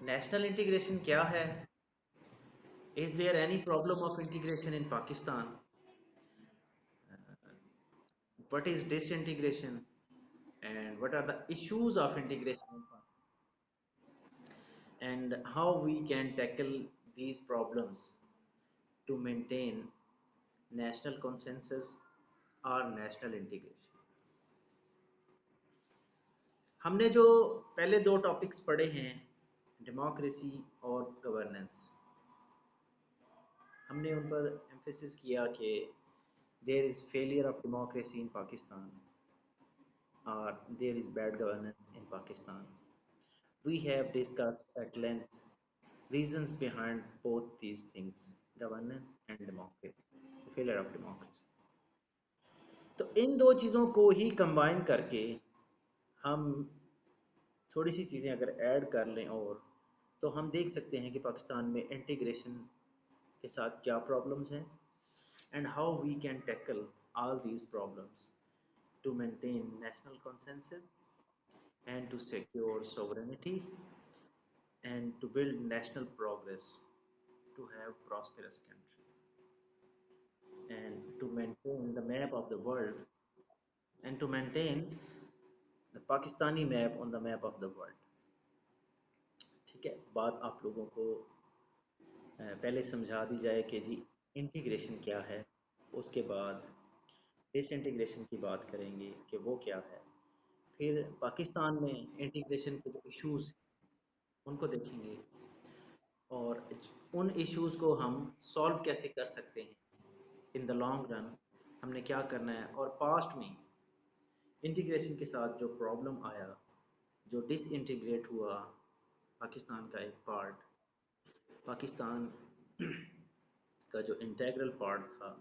National integration क्या है? Is there any problem of integration in Pakistan? What is disintegration and what are the issues of integration in Pakistan, and how we can tackle these problems to maintain national consensus or national integration? हमने जो पहले दो topics पढ़े हैं, democracy और governance, हमने उन पर एम्फेसिस किया कि there is failure of democracy in Pakistan or there is bad governance in Pakistan. We have discussed at length reasons behind both these things, governance and democracy, the failure of democracy. तो इन दो चीज़ों को ही combine करके हम थोड़ी सी चीज़ें अगर add कर लें, और तो हम देख सकते हैं कि पाकिस्तान में इंटीग्रेशन के साथ क्या प्रॉब्लम्स हैं and how we can tackle all these problems to maintain national consensus and to secure sovereignty and to build national progress, to have prosperous country and to maintain the map of the world and to maintain the Pakistani map on the map of the world. ठीक है, बात आप लोगों को पहले समझा दी जाए कि जी इंटीग्रेशन क्या है, उसके बाद डिसइंटीग्रेशन की बात करेंगे कि वो क्या है, फिर पाकिस्तान में इंटीग्रेशन के जो इश्यूज उनको देखेंगे, और उन इश्यूज को हम सॉल्व कैसे कर सकते हैं इन द लॉन्ग रन, हमने क्या करना है, और पास्ट में इंटीग्रेशन के साथ जो प्रॉब्लम आया, जो डिसइंटीग्रेट हुआ पाकिस्तान का एक पार्ट, पाकिस्तान का जो इंटेग्रल पार्ट था,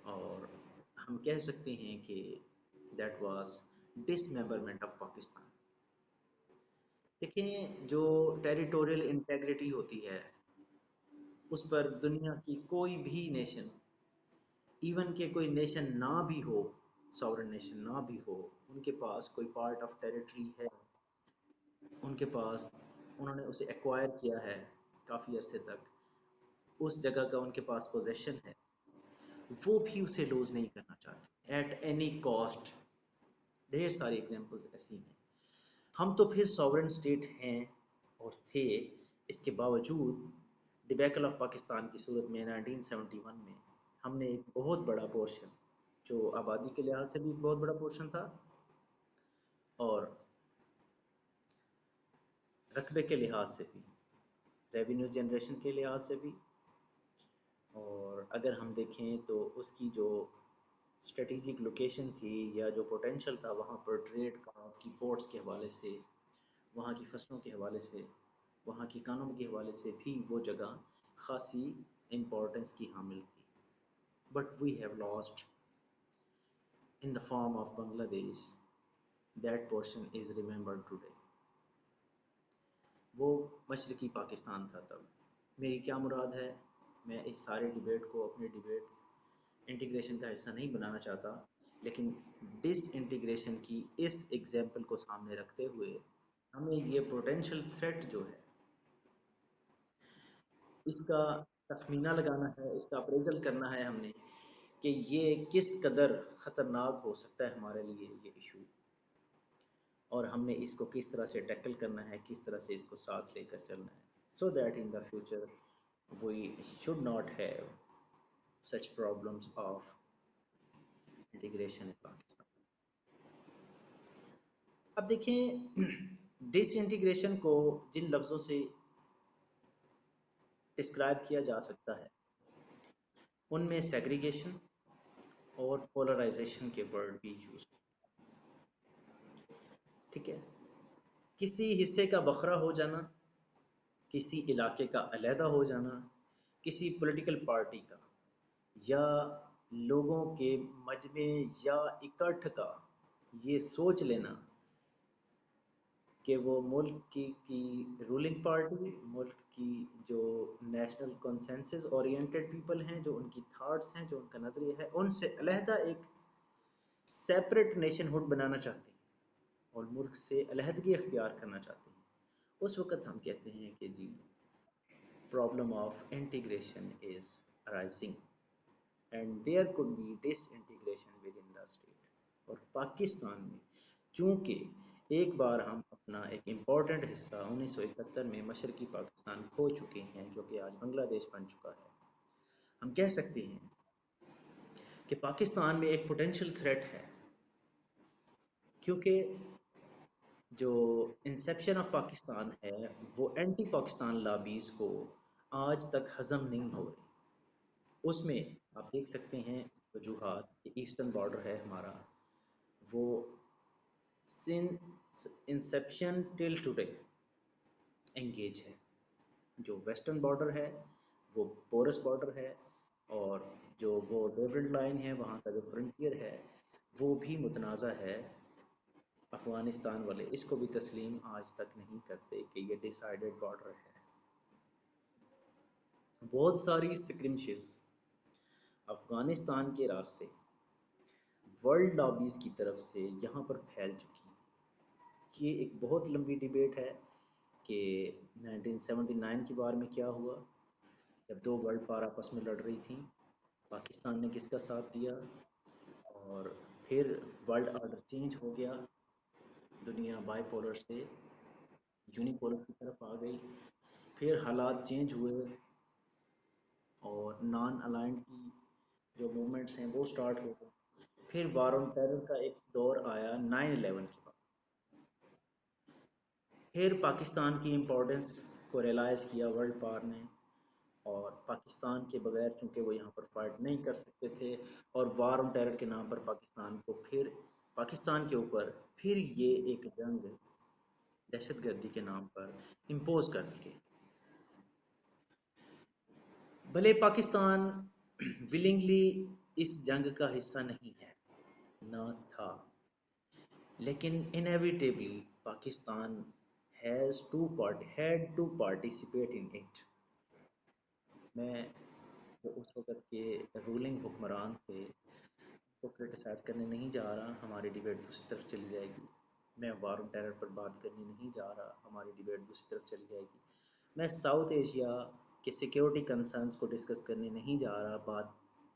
और हम कह सकते हैं कि that was dismemberment of Pakistan. देखिए, जो टेरिटोरियल इंटेग्रिटी होती है उस पर दुनिया की कोई भी नेशन, इवन के कोई नेशन ना भी हो, सॉवरेन नेशन ना भी हो, उनके पास कोई पार्ट ऑफ टेरिटरी है, उनके पास, उन्होंने उसे एक्वायर किया है काफ़ी अरसे तक, उस जगह का उनके पास पोजेशन है, वो भी उसे लूज नहीं करना चाहते एट एनी कॉस्ट। ढेर सारी एग्जांपल्स ऐसी हैं। हम तो फिर सॉवरेन स्टेट हैं और थे, इसके बावजूद डिबैकल ऑफ पाकिस्तान की सूरत में 1971 में हमने एक बहुत बड़ा पोर्शन, जो आबादी के लिहाज से भी एक बहुत बड़ा पोर्शन था और रकबे के लिहाज से भी, रेवेन्यू जनरेशन के लिहाज से भी, और अगर हम देखें तो उसकी जो स्ट्रेटेजिक लोकेशन थी या जो पोटेंशियल था वहाँ पर ट्रेड का, उसकी पोर्ट्स के हवाले से, वहाँ की फसलों के हवाले से, वहाँ की कानून के हवाले से भी वो जगह खासी इम्पोर्टेंस की हामिल थी। But we have lost in the form of Bangladesh, that portion is remembered today. वो मशरकी पाकिस्तान था तब। मेरी क्या मुराद है, मैं इस सारे डिबेट को अपनी डिबेट इंटीग्रेशन का हिस्सा नहीं बनाना चाहता, लेकिन डिस इंटीग्रेशन की इस एग्जाम्पल को सामने रखते हुए हमें ये पोटेंशियल थ्रेट जो है इसका तखमीना लगाना है, इसका अप्रेजल करना है हमने कि ये किस कदर ख़तरनाक हो सकता है हमारे लिए ये इशू, और हमने इसको किस तरह से टैकल करना है, किस तरह से इसको साथ लेकर चलना है, so that in the future we should not have such problems of integration in Pakistan. अब देखें, डिसइंटीग्रेशन को जिन लफ्ज़ों से डिस्क्राइब किया जा सकता है उनमें सेग्रीगेशन और पोलराइजेशन के वर्ड भी यूज, ठीक है, किसी हिस्से का बखरा हो जाना, किसी इलाके का अलहदा हो जाना, किसी पॉलिटिकल पार्टी का या लोगों के मजमे या इकट्ठ का ये सोच लेना कि वो मुल्क की रूलिंग पार्टी, मुल्क की जो नेशनल कंसेंसस ओरिएंटेड पीपल हैं, जो उनकी थाट्स हैं, जो उनका नज़रिया है, उनसे अलहदा एक सेपरेट नेशनहुड बनाना चाहते हैं और मुल्क से अलहदगी अख्तियार करना चाहते हैं, उस वक़्त हम कहते हैं कि जी problem of integration is arising and there could be disintegration within the state. और पाकिस्तान में चूँकि एक बार हम अपना एक इम्पॉर्टेंट हिस्सा 1971 में मशरकी पाकिस्तान खो चुके हैं, जो कि आज बांग्लादेश बन चुका है, हम कह सकते हैं कि पाकिस्तान में एक पोटेंशियल थ्रेट है, क्योंकि जो इंसेप्शन ऑफ पाकिस्तान है वो एंटी पाकिस्तान लॉबीज़ को आज तक हज़म नहीं हो रही। उसमें आप देख सकते हैं वजूहात, ईस्टर्न बॉर्डर है हमारा, वो since Inception till today engage है। जो वेस्टर्न बॉर्डर है वो पोरस बॉर्डर है, और जो वो डेविड लाइन है वहाँ का जो फ्रंटियर है वो भी मुतनाज़ा है। अफ़गानिस्तान वाले इसको भी तस्लीम आज तक नहीं करते कि ये डिसाइडेड बॉर्डर है। बहुत सारी स्क्रिमशेस अफ़गानिस्तान के रास्ते वर्ल्ड लॉबीज़ की तरफ से यहाँ पर फैल चुकी है। ये एक बहुत लंबी डिबेट है कि 1979 के बारे में क्या हुआ, जब दो वर्ल्ड पावर आपस में लड़ रही थी, पाकिस्तान ने किसका साथ दिया, और फिर वर्ल्ड ऑर्डर चेंज हो गया, दुनिया बाइपोलर से यूनिपोलर की तरफ आ गई, फिर हालात चेंज हुए और नॉन अलाइंड की जो मूवमेंट्स हैं वो स्टार्ट हो गए। फिर वार ऑन टेरर का एक दौर आया 9/11 के बाद। फिर पाकिस्तान की इम्पोर्टेंस को रियलाइज़ किया वर्ल्ड पावर ने, और पाकिस्तान के बगैर चूंकि वो यहाँ पर फाइट नहीं कर सकते थे, और वार ऑन टेरर के नाम पर पाकिस्तान को फिर पाकिस्तान के ऊपर फिर ये एक जंग दहशतगर्दी के नाम पर इम्पोज कर दी गई। भले पाकिस्तान विलिंगली इस जंग का हिस्सा नहीं है, न था, लेकिन inevitably Pakistan had to participate in it। मैं जो उस वक़्त के रूलिंग हुक्मरान थे को क्रिटिसाइज़ करने नहीं जा रहा, हमारी डिबेट दूसरी तरफ चली जाएगी। मैं वार ऑन टेरर पर बात करने नहीं जा रहा, हमारी डिबेट दूसरी तरफ चली जाएगी। मैं साउथ एशिया के सिक्योरिटी कंसर्न्स को डिस्कस करने नहीं जा रहा, बात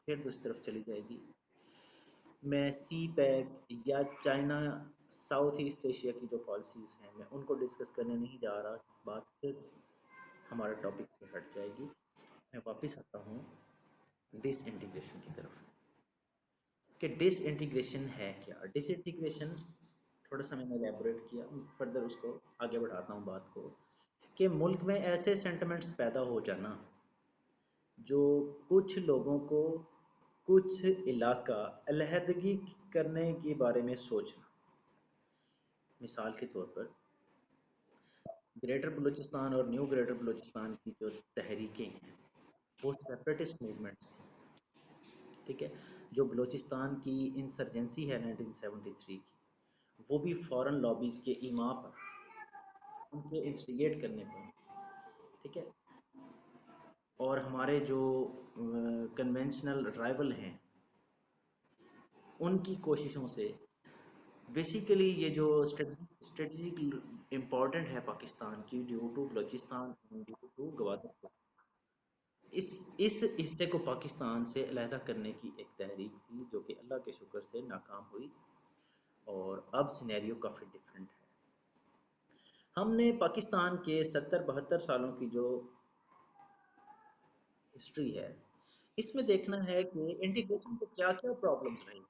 फिर दूसरी तरफ चली जाएगी। मैं सी पैक या चाइना साउथ ईस्ट एशिया की जो पॉलिसीज़ हैं मैं उनको डिस्कस करने नहीं जा रहा, बात फिर हमारे टॉपिक से हट जाएगी। मैं वापस आता हूँ डिसइंटीग्रेशन की तरफ, कि डिसइंटीग्रेशन है क्या। डिसइंटीग्रेशन थोड़ा सा मैंने एलेबोरेट किया, फर्दर उसको आगे बढ़ाता हूँ बात को, कि मुल्क में ऐसे सेंटिमेंट्स पैदा हो जाना जो कुछ लोगों को कुछ इलाका अलहदगी करने के बारे में सोचना। मिसाल के तौर पर ग्रेटर बलूचिस्तान और न्यू ग्रेटर बलूचिस्तान की जो तहरीकें हैं वो सेपरेटिस्ट मूवमेंट्स थी, ठीक है। जो बलूचिस्तान की इंसर्जेंसी है 1973 की, वो भी फॉरेन लॉबीज़ के ईमा पर, उनके इंस्टिगेट करने पर, ठीक है। और हमारे जो कन्वेंशनल राइवल हैं उनकी कोशिशों से बेसिकली ये जो स्ट्रेटजिक इम्पोर्टेंट है पाकिस्तान की due to Balochistan, due to Gwadar, इस हिस्से को पाकिस्तान से अलहदा करने की एक तहरीक थी जो कि अल्लाह के शुक्र से नाकाम हुई, और अब सिनेरियो काफ़ी डिफरेंट है। हमने पाकिस्तान के 70-72 सालों की जो हिस्ट्री है इसमें देखना है कि इंटीग्रेशन को क्या क्या प्रॉब्लम्स रही।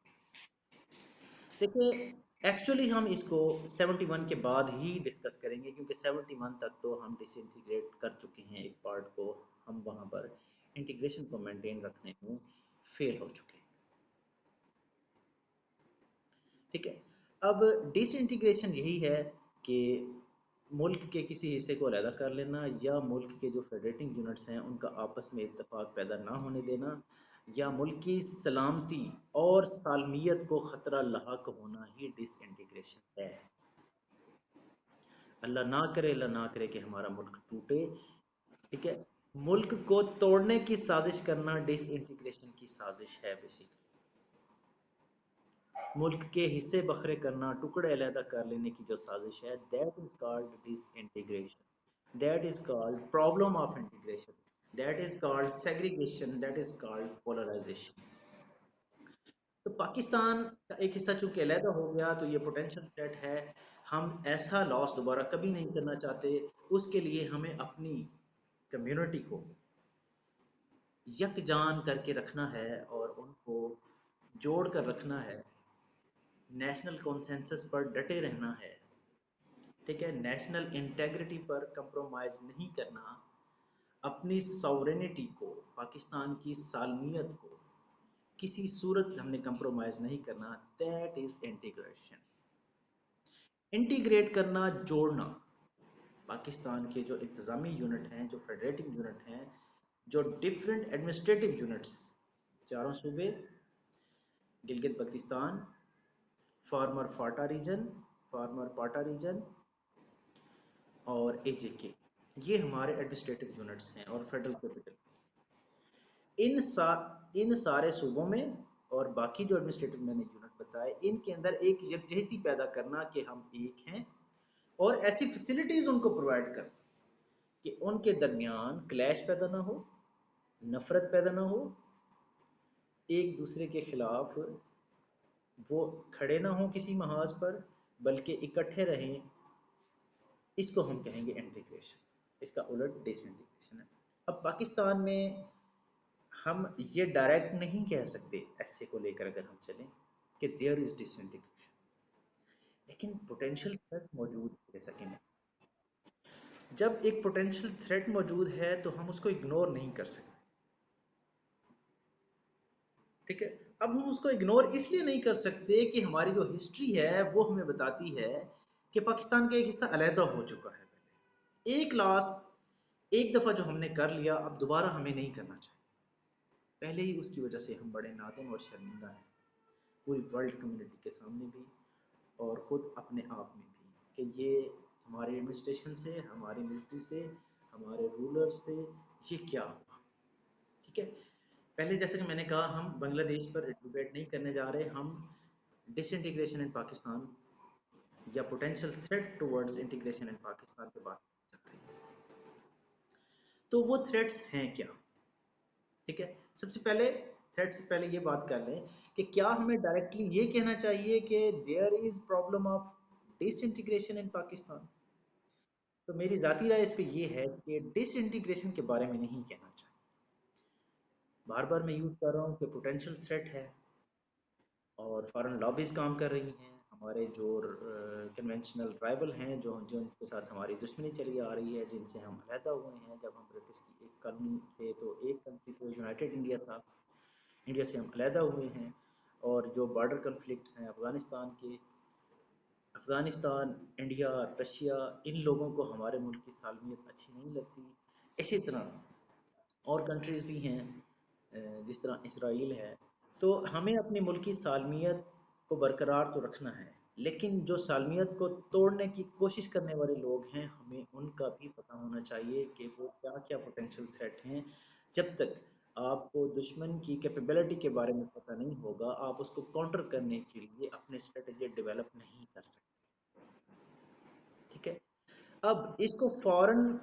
देखिए, एक्चुअली हम इसको 71 के बाद ही डिस्कस करेंगे, क्योंकि 71 तक तो हम डिसइंटीग्रेट कर चुके हैं एक पार्ट को, हम वहाँ पर इंटीग्रेशन को मेंटेन रखने में फेल हो चुके हैं, ठीक है। अब डिसइंटीग्रेशन यही है कि मुल्क के किसी हिस्से को अलहदा कर लेना, या मुल्क के जो फेडरेटिंग यूनिट्स हैं उनका आपस में इत्तेफाक पैदा ना होने देना, या मुल्क की सलामती और सालमियत को ख़तरा लाहक होना ही डिसइंटीग्रेशन है। अल्लाह ना करे कि हमारा मुल्क टूटे, ठीक है। मुल्क को तोड़ने की साजिश करना डिसइंटीग्रेशन की साजिश है बेसिकली। मुल्क के हिस्से बखरे करना, टुकड़े अलहदा कर लेने की जो साजिश है, that is called disintegration, that is called problem of integration, that is called segregation, that is called polarisation. तो पाकिस्तान का एक हिस्सा चूंकि अलहदा हो गया तो ये पोटेंशियल थ्रेट है। हम ऐसा लॉस दोबारा कभी नहीं करना चाहते। उसके लिए हमें अपनी कम्युनिटी को यकजान करके रखना है और उनको जोड़ कर रखना है। नेशनल कॉन्सेंसस पर डटे रहना है। ठीक है, नेशनल इंटेग्रिटी पर कंप्रोमाइज नहीं करना। अपनी सॉवरेनिटी को, पाकिस्तान की सालमियत को किसी सूरत हमने कंप्रोमाइज नहीं करना। That is integration. इंटीग्रेट करना, जोड़ना। पाकिस्तान के जो इंतज़ामी यूनिट हैं, जो फेडरेटिंग यूनिट हैं, जो डिफरेंट एडमिनिस्ट्रेटिव यूनिट्स, चारों सूबे, गिलगित बल्तिस्तान, फार्मर फाटा रीजन, फार्मर पाटा रीजन और एजेके, ये हमारे एडमिनिस्ट्रेटिव यूनिट्स हैं और फेडरल कैपिटल। इन सा इन सारे सूबों में और बाकी जो एडमिनिस्ट्रेटिव मैंने यूनिट बताए, इनके अंदर एक यकजहती पैदा करना कि हम एक हैं, और ऐसी फैसिलिटीज उनको प्रोवाइड करना कि उनके दरमियान क्लैश पैदा ना हो, नफरत पैदा ना हो, एक दूसरे के खिलाफ वो खड़े ना हो किसी महाज पर, बल्कि इकट्ठे रहें। इसको हम कहेंगे इंटीग्रेशन। इसका उलट डिसइंटीग्रेशन है। अब पाकिस्तान में हम ये डायरेक्ट नहीं कह सकते ऐसे को लेकर अगर हम चलें कि देयर इज डिसइंटीग्रेशन, लेकिन पोटेंशियल थ्रेट मौजूद है। जैसा कि मैं, जब एक पोटेंशियल थ्रेट मौजूद है तो हम उसको इग्नोर नहीं कर सकते। ठीक है, अब हम उसको इग्नोर इसलिए नहीं कर सकते कि हमारी जो हिस्ट्री है वो हमें बताती है कि पाकिस्तान का एक हिस्सा अलहदा हो चुका है पहले। एक लॉस एक दफ़ा जो हमने कर लिया, अब दोबारा हमें नहीं करना चाहिए। पहले ही उसकी वजह से हम बड़े नादिम और शर्मिंदा हैं, पूरी वर्ल्ड कम्युनिटी के सामने भी और ख़ुद अपने आप में भी, कि ये हमारे एडमिनिस्ट्रेशन से, हमारी मिलिट्री से, हमारे रूलर से ये क्या हुआ। ठीक है, पहले जैसे कि मैंने कहा, हम बांग्लादेश पर डिबेट नहीं करने जा रहे, हम डिसइंटीग्रेशन इन पाकिस्तान या potential threat towards integration in Pakistan पे बात कर रहे हैं। तो वो थ्रेट्स हैं क्या? ठीक है, सबसे पहले थ्रेट से पहले ये बात कर लें कि क्या हमें डायरेक्टली ये कहना चाहिए कि there is problem of disintegration in Pakistan. तो मेरी ज़ाती राय इस पे ये है कि डिसइंटीग्रेशन के बारे में नहीं कहना चाहिए। बार बार मैं यूज़ कर रहा हूँ कि पोटेंशियल थ्रेट है और फॉरेन लॉबीज काम कर रही हैं। हमारे जो कन्वेंशनल ट्राइबल हैं, जो जिनके साथ हमारी दुश्मनी चली आ रही है, जिनसे हम अलहदा हुए हैं। जब हम ब्रिटिश की एक कॉलोनी थे तो एक कंट्री तो यूनाइटेड इंडिया था, इंडिया से हम अलहदा हुए हैं। और जो बॉर्डर कन्फ्लिक्ट्स हैं अफ़गानिस्तान के, अफ़गानिस्तान, इंडिया, रशिया, इन लोगों को हमारे मुल्क की सालमियत अच्छी नहीं लगती। इसी तरह और कंट्रीज़ भी हैं, जिस तरह इसराइल है। तो हमें अपने मुल्क की सालमियत को बरकरार तो रखना है, लेकिन जो सालमियत को तोड़ने की कोशिश करने वाले लोग हैं, हमें उनका भी पता होना चाहिए कि वो क्या क्या पोटेंशियल थ्रेट हैं। जब तक आपको दुश्मन की कैपेबिलिटी के बारे में पता नहीं होगा, आप उसको काउंटर करने के लिए अपने स्ट्रेटजी डेवलप नहीं कर सकते। ठीक है, अब इसको फॉरेन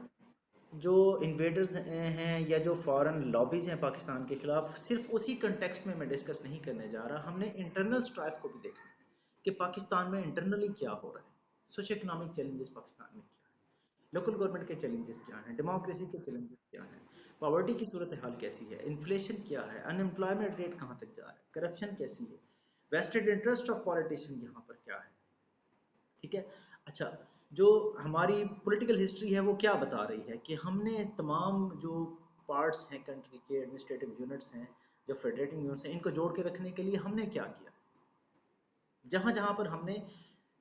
जो इन्वेडर्स हैं या जो फॉरेन लॉबीज़ हैं पाकिस्तान के खिलाफ, सिर्फ उसी कंटेक्स्ट में मैं डिस्कस नहीं करने जा रहा। हमने इंटरनल स्ट्राइफ को भी देखा कि पाकिस्तान में इंटरनली क्या हो रहा है। सोशो इकोनॉमिक चैलेंजेस पाकिस्तान में क्या है, लोकल गवर्नमेंट के चैलेंजेस क्या हैं, डेमोक्रेसी के चैलेंजेस क्या हैं, पॉवर्टी की सूरत हाल कैसी है, इन्फ्लेशन क्या है, अनएम्प्लॉयमेंट रेट कहाँ तक जा रहा है, करप्शन कैसी है, वेस्टेड इंटरेस्ट ऑफ पॉलिटिशियन यहाँ पर क्या है। ठीक है, अच्छा, जो हमारी पॉलिटिकल हिस्ट्री है वो क्या बता रही है कि हमने तमाम जो पार्ट्स हैं कंट्री के, एडमिनिस्ट्रेटिव यूनिट्स हैं, जो फेडरेटिंग यूनिट्स हैं, इनको जोड़ के रखने के लिए हमने क्या किया। जहां जहां पर हमने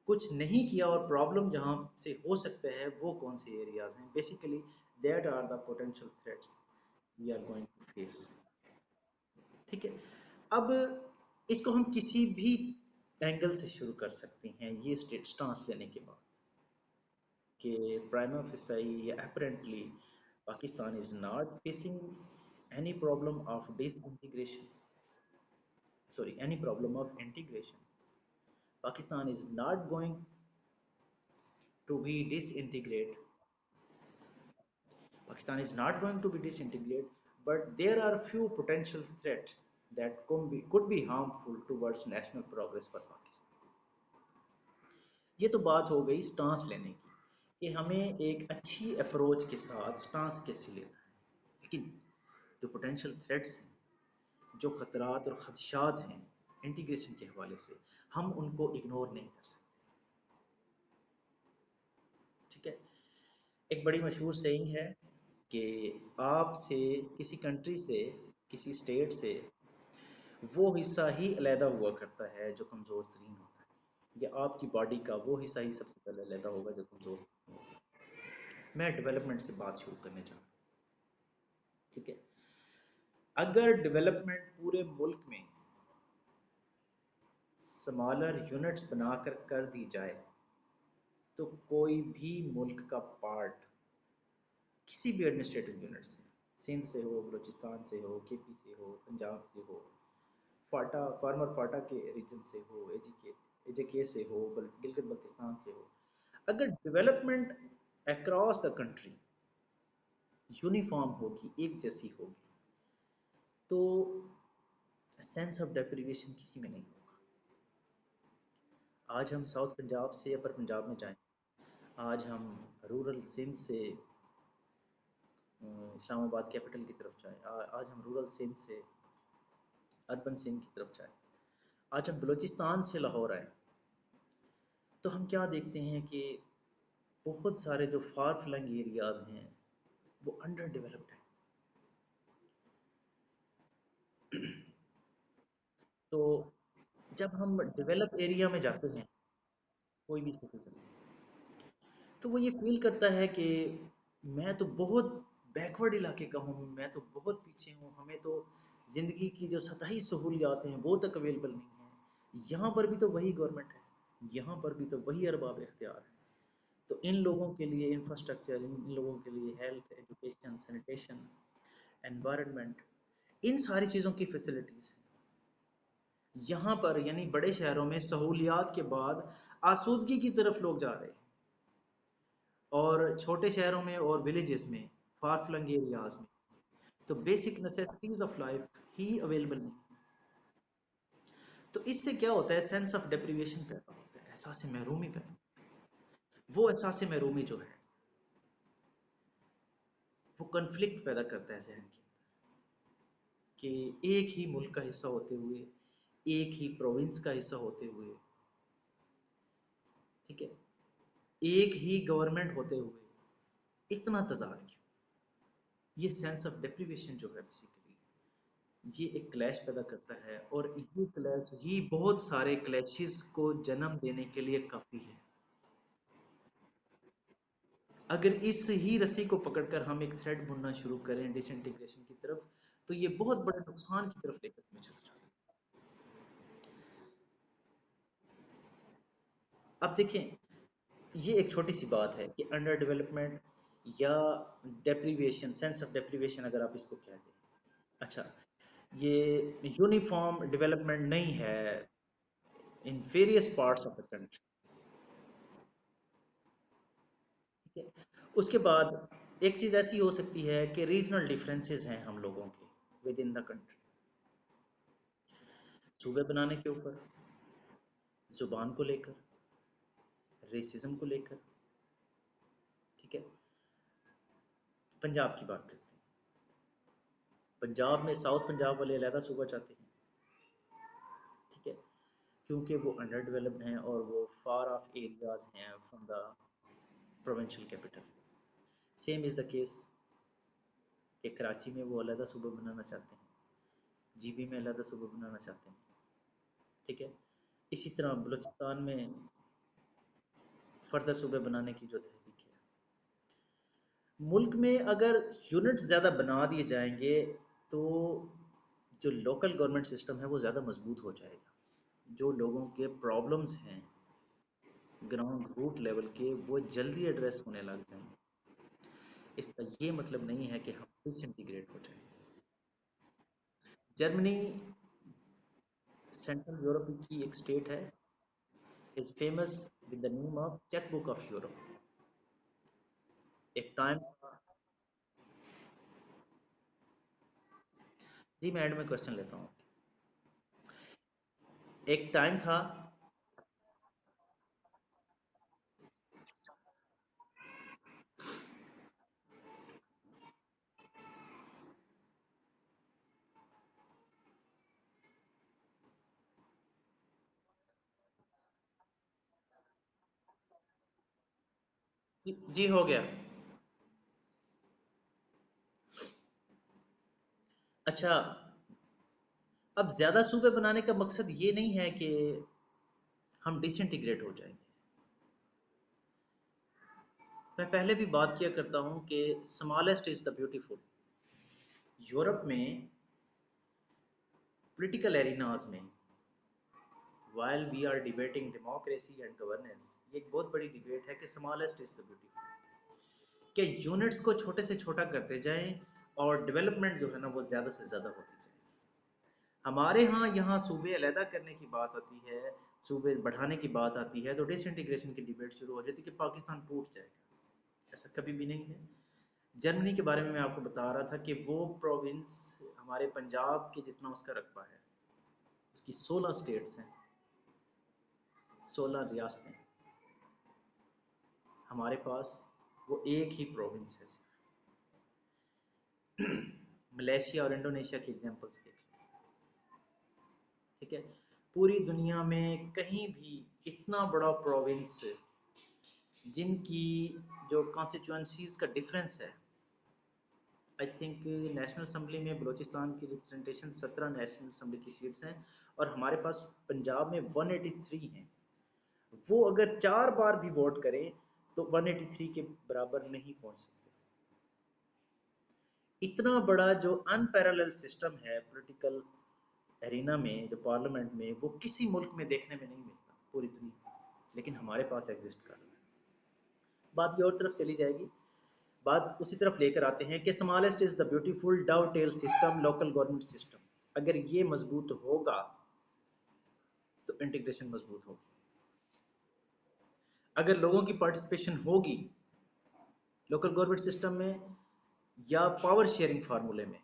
कुछ नहीं किया और प्रॉब्लम जहां से हो सकते हैं, वो कौन से एरियाज हैं, basically that are the potential threats we are going to face. ठीक है, अब इसको हम किसी भी एंगल से शुरू कर सकते हैं ये स्टांस लेने के बाद कि प्राइमा फेसाई या apparently Pakistan is not facing any problem of disintegration, sorry, any problem of integration. Pakistan is not going to be disintegrate. Pakistan is not going to be disintegrate, but there are few potential threats that could be harmful towards national progress for Pakistan. ये तो बात हो गई stance लेने की कि हमें एक अच्छी अप्रोच के साथ स्टांस कैसे लेना है, लेकिन जो पोटेंशियल थ्रेट्स हैं, जो खतरात और खदशात हैं इंटीग्रेशन के हवाले से, हम उनको इग्नोर नहीं कर सकते। ठीक है, एक बड़ी मशहूर सेइंग है कि आपसे किसी कंट्री से, किसी स्टेट से वो हिस्सा ही अलहदा हुआ करता है जो कमज़ोर तरीन होता है, या आपकी बॉडी का वो हिस्सा ही सबसे पहले अलहदा होगा जो कमज़ोर तरीन होगा। मैं डेवलपमेंट से बात शुरू करने जा रहा हूँ। ठीक है, अगर डेवलपमेंट पूरे मुल्क में स्मॉलर यूनिट्स बनाकर कर दी जाए तो कोई भी मुल्क का पार्ट किसी भी एडमिनिस्ट्रेटिव यूनिट से, सिंध से हो, बलूचिस्तान से हो, केपी से हो, पंजाब से हो, फाटा फार्मर फाटा के रीजन से हो, एजेके से हो, गिलगित बल्तिस्तान से हो, अगर development across the country uniform होगी, एक जैसी होगी, तो सेंस ऑफ डेप्रिवेशन किसी में नहीं होगा। आज हम साउथ पंजाब से अपर पंजाब में जाएं, आज हम रूरल सिंध से इस्लामाबाद कैपिटल की तरफ जाएं, आज हम रूरल सिंध से अर्बन सिंध की तरफ जाएं, आज हम बलूचिस्तान से लाहौर आए, तो हम क्या देखते हैं कि बहुत सारे जो फार फ्लंग एरियाज हैं वो अंडर डेवलप्ड हैं। तो जब हम डेवलप एरिया में जाते हैं, कोई भी सिटीजन, तो वो ये फील करता है कि मैं तो बहुत बैकवर्ड इलाके का हूँ, मैं तो बहुत पीछे हूँ, हमें तो ज़िंदगी की जो सतही सहूलियात हैं वो तक अवेलेबल नहीं है। यहाँ पर भी तो वही गवर्नमेंट है, यहाँ पर भी तो वही अरबाब इख्तियार है, तो इन लोगों के लिए इंफ्रास्ट्रक्चर, इन लोगों के लिए हेल्थ, एजुकेशन, सैनिटेशन, एनवायरनमेंट, इन सारी चीज़ों की फैसिलिटीज़ हैं। यहाँ पर यानी बड़े शहरों में सहूलियात के बाद आसूदगी की तरफ लोग जा रहे हैं, और छोटे शहरों में और विलेजेस में, फार फ्लंग एरियाज में, तो basic necessities of life he available नहीं। तो इससे क्या होता है, सेंस ऑफ डेप्रिवेशन पैदा होता है, एहसास महरूमी पैदा होता है। वो एहसास महरूमी जो है वो कन्फ्लिक्ट पैदा करता है जहन के कि एक ही मुल्क का हिस्सा होते हुए, एक ही प्रोविंस का हिस्सा होते हुए, ठीक है, एक ही गवर्नमेंट होते हुए इतना तजाद क्यों? ये सेंस ऑफ डेप्रिवेशन जो है बेसिकली ये एक क्लैश पैदा करता है, और ये क्लैश ही बहुत सारे क्लैशेस को जन्म देने के लिए काफी है। अगर इस ही रस्सी को पकड़कर हम एक थ्रेड बुनना शुरू करें डिसइंटीग्रेशन की तरफ, तो ये बहुत बड़े नुकसान की तरफ लेकर हमें चला जाता है। अब देखें, ये एक छोटी सी बात है कि अंडर डेवलपमेंट या डेप्रीविएशन, सेंस ऑफ डेप्रीविएशन अगर आप इसको कह दें, अच्छा, ये यूनिफॉर्म डेवलपमेंट नहीं है in various parts of the country. ठीक है, उसके बाद एक चीज ऐसी हो सकती है कि रीजनल डिफरेंसेस हैं हम लोगों के विद इन द कंट्री, सूबे बनाने के ऊपर, जुबान को लेकर, रेसिज्म को लेकर। ठीक है, पंजाब की बात करते हैं, पंजाब में साउथ पंजाब वाले अलहदा सूबा चाहते हैं। ठीक है, क्योंकि वो अंडर डेवलप्ड हैं और वो फार ऑफ एरियाज हैं from the provincial capital. Same is the case कि कराची में वो अलहदा सूबा बनाना चाहते हैं, जीबी में अलहदा सूबा बनाना चाहते हैं। ठीक है, इसी तरह बलूचिस्तान में फर्दर सूबे बनाने की जो तहरीक है, मुल्क में अगर यूनिट्स ज़्यादा बना दिए जाएंगे तो जो लोकल गवर्नमेंट सिस्टम है वो ज़्यादा मजबूत हो जाएगा, जो लोगों के प्रॉब्लम्स हैं ग्राउंड रूट लेवल के वो जल्दी एड्रेस होने लग जाएंगे। इसका ये मतलब नहीं है कि हम डिसइंटीग्रेट हो जाएं। जर्मनी सेंट्रल यूरोप की एक स्टेट है, is famous with the name of checkbook of Europe. एक टाइम, जी मैं एंड में क्वेश्चन लेता हूँ। एक टाइम था, जी हो गया। अच्छा, अब ज्यादा सूबे बनाने का मकसद ये नहीं है कि हम डिसइंटीग्रेट हो जाएंगे। मैं पहले भी बात किया करता हूं कि smallest is the beautiful. Europe में पॉलिटिकल एरिनाज में while we are debating democracy and governance, ये एक बहुत बड़ी डिबेट है कि स्मॉलेस्ट इज द ब्यूटीफुल, कि यूनिट्स को छोटे से छोटा करते जाएं और डेवलपमेंट जो है ना वो ज़्यादा से ज़्यादा होती जाए। हमारे यहाँ सूबे अलहदा करने की बात आती है, सूबे बढ़ाने की बात आती है, तो डिसइंटीग्रेशन की डिबेट शुरू हो जाती है कि पाकिस्तान टूट जाएगा। ऐसा कभी भी नहीं है। जर्मनी के बारे में मैं आपको बता रहा था कि वो प्रोविंस हमारे पंजाब के जितना उसका रकबा है, उसकी 16 स्टेट्स हैं, 16 रियासतें। हमारे पास वो एक ही प्रोविंस है सिर्फ। मलेशिया और इंडोनेशिया की एग्जांपल्स देख लें, ठीक है। पूरी दुनिया में कहीं भी इतना बड़ा प्रोविंस जिनकी जो कॉन्स्टिट्यूंसीज का डिफरेंस है, आई थिंक नेशनल असम्बली में बलूचिस्तान की रिप्रेजेंटेशन 17 नेशनल असम्बली की सीट्स हैं और हमारे पास पंजाब में 183 हैं। वो अगर 4 बार भी वोट करें तो 183 के बराबर नहीं पहुंच सकते। इतना बड़ा जो अनपैरेलल सिस्टम है पॉलिटिकल एरिना में, जो पार्लियामेंट में, वो किसी मुल्क में देखने में नहीं मिलता पूरी दुनिया में, लेकिन हमारे पास एग्जिस्ट कर रहा है। बात ये और तरफ चली जाएगी, बात उसी तरफ लेकर आते हैं कि smallest is the beautiful dovetail system, local government system. अगर ये मजबूत होगा तो इंटीग्रेशन मजबूत होगी। अगर लोगों की पार्टिसिपेशन होगी लोकल गवर्नमेंट सिस्टम में या पावर शेयरिंग फार्मूले में,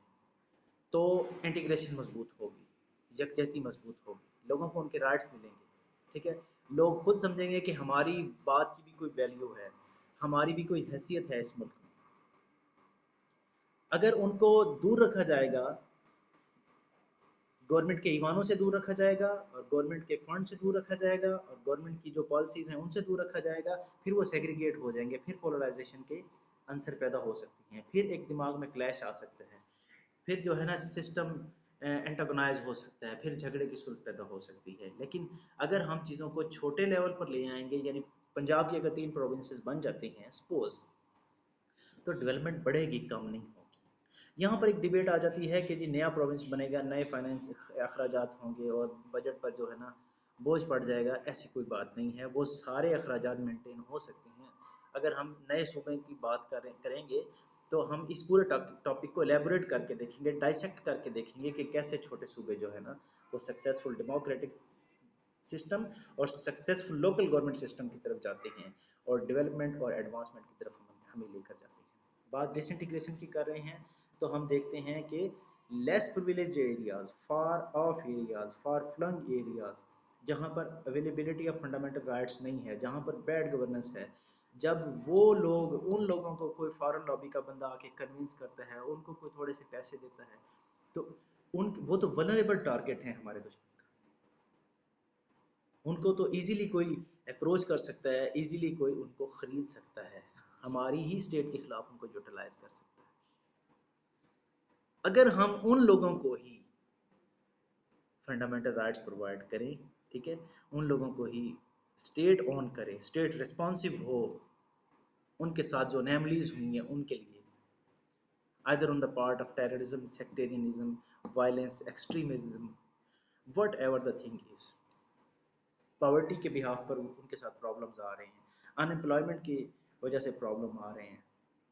तो इंटीग्रेशन मजबूत होगी, यकजहती मजबूत होगी, लोगों को उनके राइट्स मिलेंगे, ठीक है। लोग खुद समझेंगे कि हमारी बात की भी कोई वैल्यू है, हमारी भी कोई हैसियत है इस मुल्क में। अगर उनको दूर रखा जाएगा, गवर्नमेंट के ईवानों से दूर रखा जाएगा और गवर्नमेंट के फंड से दूर रखा जाएगा और गवर्नमेंट की जो पॉलिसीज हैं उनसे दूर रखा जाएगा, फिर वो सेग्रीगेट हो जाएंगे, फिर पोलराइजेशन के आंसर पैदा हो सकती हैं, फिर एक दिमाग में क्लैश आ सकते हैं, फिर जो है ना सिस्टम एंटागोनाइज हो सकता है, फिर झगड़े की सूरत पैदा हो सकती है। लेकिन अगर हम चीज़ों को छोटे लेवल पर ले आएंगे, यानी पंजाब की अगर 3 प्रोविंसेस बन जाती हैं सपोज, तो डेवलपमेंट बढ़ेगी, कम नहीं होगी। यहाँ पर एक डिबेट आ जाती है कि जी नया प्रोविंस बनेगा, नए फाइनेंस अखराजात होंगे और बजट पर जो है ना बोझ पड़ जाएगा। ऐसी कोई बात नहीं है, वो सारे अखराजात मेंटेन हो सकते हैं। अगर हम नए सूबे की बात करेंगे तो हम इस पूरे टॉपिक को एलेबोरेट करके देखेंगे, डाइसेक्ट करके देखेंगे कि कैसे छोटे सूबे जो है ना वो सक्सेसफुल डेमोक्रेटिक सिस्टम और सक्सेसफुल लोकल गवर्नमेंट सिस्टम की तरफ जाते हैं और डेवलपमेंट और एडवांसमेंट की तरफ हमें लेकर जाते हैं। बात डिसइंटीग्रेशन की कर रहे हैं तो हम देखते हैं कि less privilege areas, far off areas, far flung areas, जहाँ पर अवेलेबिलिटी ऑफ फंडामेंटल राइट्स नहीं है, जहाँ पर बैड गवर्नेंस है, जब वो लोग, उन लोगों को कोई फॉरेन लॉबी का बंदा आके कन्विंस करता है, उनको कोई थोड़े से पैसे देता है, तो उन वो तो वल्नरेबल टारगेट हैं हमारे दुश्मन का। उनको तो इजीली कोई अप्रोच कर सकता है, इजीली कोई उनको खरीद सकता है, हमारी ही स्टेट के खिलाफ उनको यूटिलाइज कर सकता है। अगर हम उन लोगों को ही फंडामेंटल राइट्स प्रोवाइड करें, ठीक है, उन लोगों को ही स्टेट ओन करें, स्टेट रिस्पॉन्सिव हो उनके साथ जो अनैमलीज हुई हैं उनके लिए, either on the part of terrorism, sectarianism, violence, extremism, whatever the thing is, poverty के बिहाफ पर उनके साथ प्रॉब्लम्स आ रहे हैं, अनएम्प्लॉयमेंट की वजह से प्रॉब्लम आ रहे हैं,